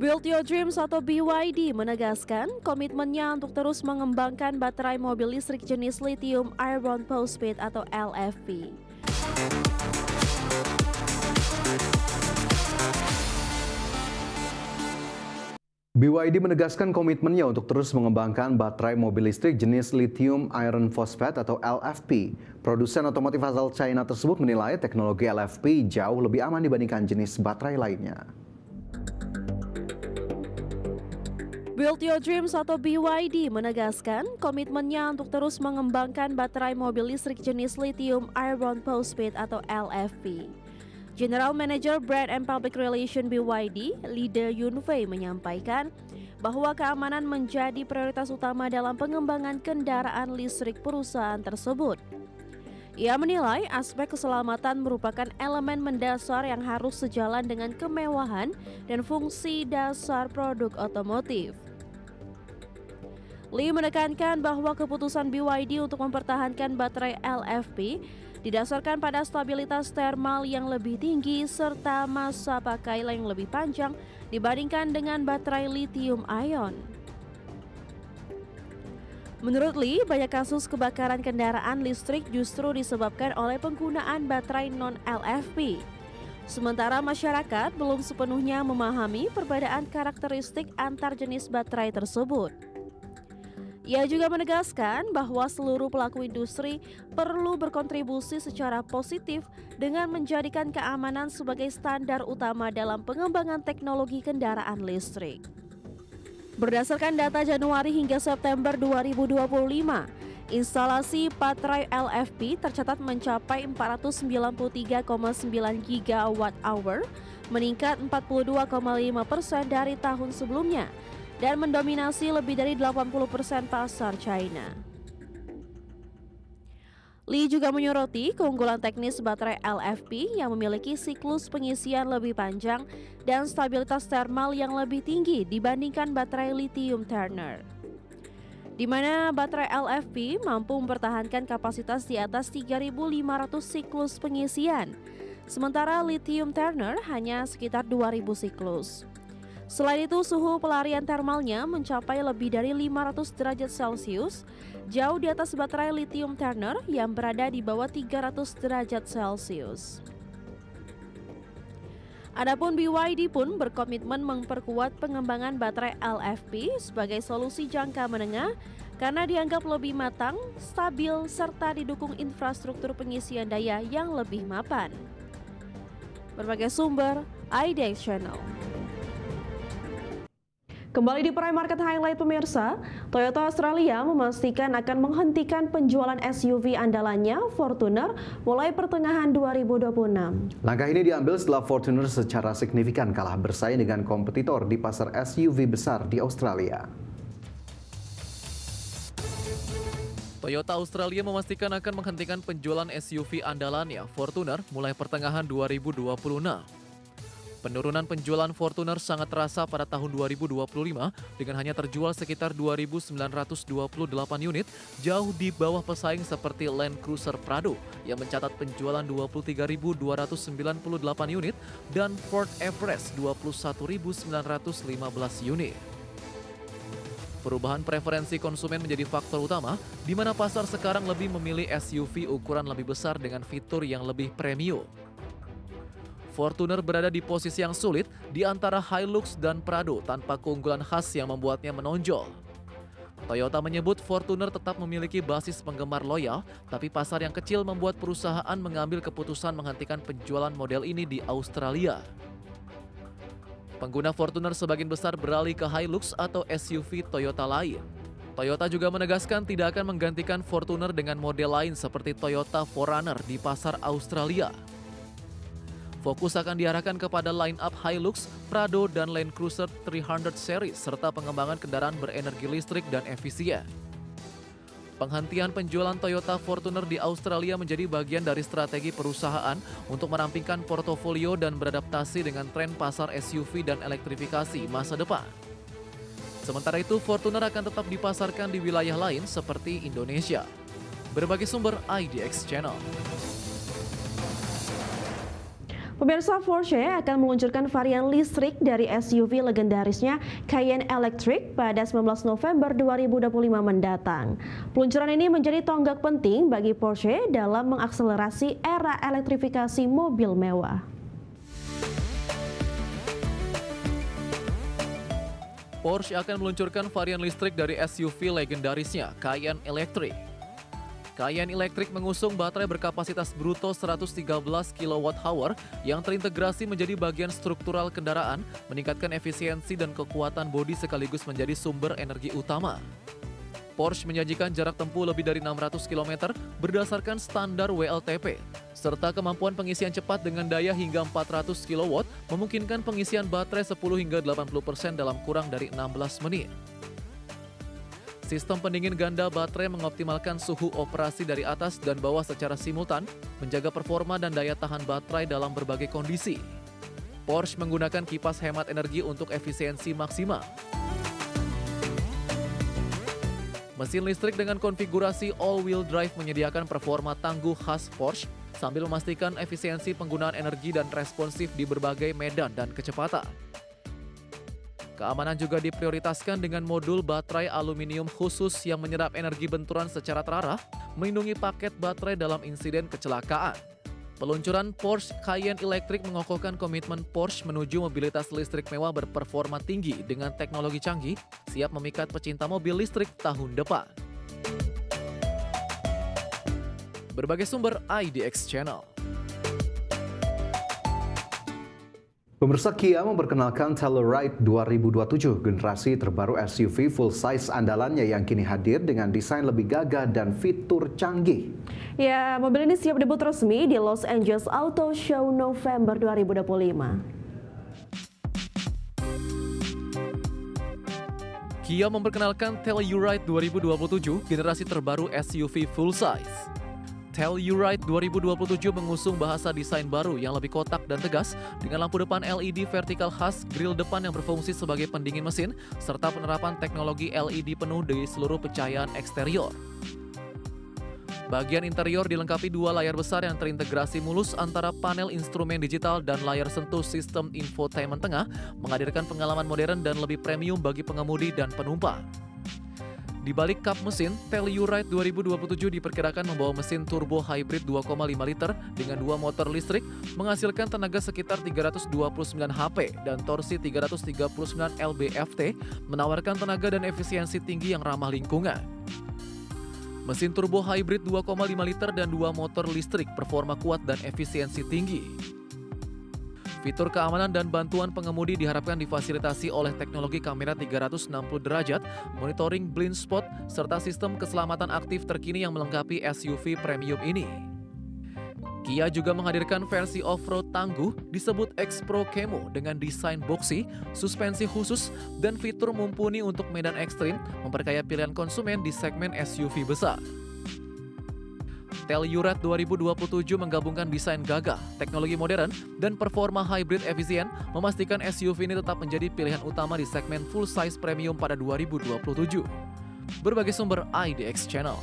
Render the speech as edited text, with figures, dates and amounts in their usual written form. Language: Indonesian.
Build Your Dreams atau BYD menegaskan komitmennya untuk terus mengembangkan baterai mobil listrik jenis lithium iron phosphate atau LFP. BYD menegaskan komitmennya untuk terus mengembangkan baterai mobil listrik jenis lithium iron phosphate atau LFP. Produsen otomotif asal China tersebut menilai teknologi LFP jauh lebih aman dibandingkan jenis baterai lainnya. Build Your Dreams atau BYD menegaskan komitmennya untuk terus mengembangkan baterai mobil listrik jenis lithium iron phosphate atau LFP. General Manager Brand and Public Relations BYD, Lee De-Yunfei menyampaikan bahwa keamanan menjadi prioritas utama dalam pengembangan kendaraan listrik perusahaan tersebut. Ia menilai aspek keselamatan merupakan elemen mendasar yang harus sejalan dengan kemewahan dan fungsi dasar produk otomotif. Lee menekankan bahwa keputusan BYD untuk mempertahankan baterai LFP didasarkan pada stabilitas thermal yang lebih tinggi serta masa pakai yang lebih panjang dibandingkan dengan baterai lithium ion. Menurut Lee, banyak kasus kebakaran kendaraan listrik justru disebabkan oleh penggunaan baterai non-LFP. Sementara masyarakat belum sepenuhnya memahami perbedaan karakteristik antar jenis baterai tersebut. Ia juga menegaskan bahwa seluruh pelaku industri perlu berkontribusi secara positif dengan menjadikan keamanan sebagai standar utama dalam pengembangan teknologi kendaraan listrik. Berdasarkan data Januari hingga September 2025, instalasi baterai LFP tercatat mencapai 493,9 GWh, meningkat 42,5% dari tahun sebelumnya, dan mendominasi lebih dari 80% pasar China. Lee juga menyoroti keunggulan teknis baterai LFP yang memiliki siklus pengisian lebih panjang dan stabilitas thermal yang lebih tinggi dibandingkan baterai lithium Turner, di mana baterai LFP mampu mempertahankan kapasitas di atas 3.500 siklus pengisian, sementara lithium Turner hanya sekitar 2.000 siklus. Selain itu, suhu pelarian thermalnya mencapai lebih dari 500 derajat Celcius, jauh di atas baterai lithium Turner yang berada di bawah 300 derajat Celcius. Adapun BYD pun berkomitmen memperkuat pengembangan baterai LFP sebagai solusi jangka menengah karena dianggap lebih matang, stabil, serta didukung infrastruktur pengisian daya yang lebih mapan. Berbagai sumber, iDay Channel. Kembali di Prime Market Highlight pemirsa, Toyota Australia memastikan akan menghentikan penjualan SUV andalannya Fortuner mulai pertengahan 2026. Langkah ini diambil setelah Fortuner secara signifikan kalah bersaing dengan kompetitor di pasar SUV besar di Australia. Toyota Australia memastikan akan menghentikan penjualan SUV andalannya Fortuner mulai pertengahan 2026. Penurunan penjualan Fortuner sangat terasa pada tahun 2025 dengan hanya terjual sekitar 2.928 unit, jauh di bawah pesaing seperti Land Cruiser Prado yang mencatat penjualan 23.298 unit dan Ford Everest 21.915 unit. Perubahan preferensi konsumen menjadi faktor utama, di mana pasar sekarang lebih memilih SUV ukuran lebih besar dengan fitur yang lebih premium. Fortuner berada di posisi yang sulit di antara Hilux dan Prado tanpa keunggulan khas yang membuatnya menonjol. Toyota menyebut Fortuner tetap memiliki basis penggemar loyal, tapi pasar yang kecil membuat perusahaan mengambil keputusan menghentikan penjualan model ini di Australia. Pengguna Fortuner sebagian besar beralih ke Hilux atau SUV Toyota lain. Toyota juga menegaskan tidak akan menggantikan Fortuner dengan model lain seperti Toyota 4Runner di pasar Australia. Fokus akan diarahkan kepada line-up Hilux, Prado, dan Land Cruiser 300 series serta pengembangan kendaraan berenergi listrik dan efisien. Penghentian penjualan Toyota Fortuner di Australia menjadi bagian dari strategi perusahaan untuk merampingkan portofolio dan beradaptasi dengan tren pasar SUV dan elektrifikasi masa depan. Sementara itu, Fortuner akan tetap dipasarkan di wilayah lain seperti Indonesia. Berbagai sumber IDX Channel. Pemirsa, Porsche akan meluncurkan varian listrik dari SUV legendarisnya Cayenne Electric pada 19 November 2025 mendatang. Peluncuran ini menjadi tonggak penting bagi Porsche dalam mengakselerasi era elektrifikasi mobil mewah. Porsche akan meluncurkan varian listrik dari SUV legendarisnya Cayenne Electric. Cayenne Electric mengusung baterai berkapasitas bruto 113 kWh yang terintegrasi menjadi bagian struktural kendaraan, meningkatkan efisiensi dan kekuatan bodi sekaligus menjadi sumber energi utama. Porsche menjanjikan jarak tempuh lebih dari 600 km berdasarkan standar WLTP, serta kemampuan pengisian cepat dengan daya hingga 400 kW memungkinkan pengisian baterai 10 hingga 80% dalam kurang dari 16 menit. Sistem pendingin ganda baterai mengoptimalkan suhu operasi dari atas dan bawah secara simultan, menjaga performa dan daya tahan baterai dalam berbagai kondisi. Porsche menggunakan kipas hemat energi untuk efisiensi maksimal. Mesin listrik dengan konfigurasi all-wheel drive menyediakan performa tangguh khas Porsche sambil memastikan efisiensi penggunaan energi dan responsif di berbagai medan dan kecepatan. Keamanan juga diprioritaskan dengan modul baterai aluminium khusus yang menyerap energi benturan secara terarah, melindungi paket baterai dalam insiden kecelakaan. Peluncuran Porsche Cayenne Electric mengokohkan komitmen Porsche menuju mobilitas listrik mewah berperforma tinggi dengan teknologi canggih, siap memikat pecinta mobil listrik tahun depan. Berbagai sumber IDX Channel. Pemirsa, Kia memperkenalkan Telluride 2027, generasi terbaru SUV full-size andalannya yang kini hadir dengan desain lebih gagah dan fitur canggih. Ya, mobil ini siap debut resmi di Los Angeles Auto Show November 2025. Kia memperkenalkan Telluride 2027, generasi terbaru SUV full-size. Telluride 2027 mengusung bahasa desain baru yang lebih kotak dan tegas dengan lampu depan LED vertikal khas, grill depan yang berfungsi sebagai pendingin mesin, serta penerapan teknologi LED penuh di seluruh pencahayaan eksterior. Bagian interior dilengkapi dua layar besar yang terintegrasi mulus antara panel instrumen digital dan layar sentuh sistem infotainment tengah, menghadirkan pengalaman modern dan lebih premium bagi pengemudi dan penumpang. Di balik kap mesin, Telluride 2027 diperkirakan membawa mesin turbo hybrid 2,5 liter dengan dua motor listrik, menghasilkan tenaga sekitar 329 HP dan torsi 339 lb-ft, menawarkan tenaga dan efisiensi tinggi yang ramah lingkungan. Mesin turbo hybrid 2,5 liter dan dua motor listrik, performa kuat dan efisiensi tinggi. Fitur keamanan dan bantuan pengemudi diharapkan difasilitasi oleh teknologi kamera 360 derajat, monitoring blind spot, serta sistem keselamatan aktif terkini yang melengkapi SUV premium ini. Kia juga menghadirkan versi off-road tangguh disebut X-Pro Camo dengan desain boxy, suspensi khusus, dan fitur mumpuni untuk medan ekstrim, memperkaya pilihan konsumen di segmen SUV besar. Telluride 2027 menggabungkan desain gagah, teknologi modern, dan performa hybrid efisien, memastikan SUV ini tetap menjadi pilihan utama di segmen full-size premium pada 2027. Berbagai sumber IDX Channel.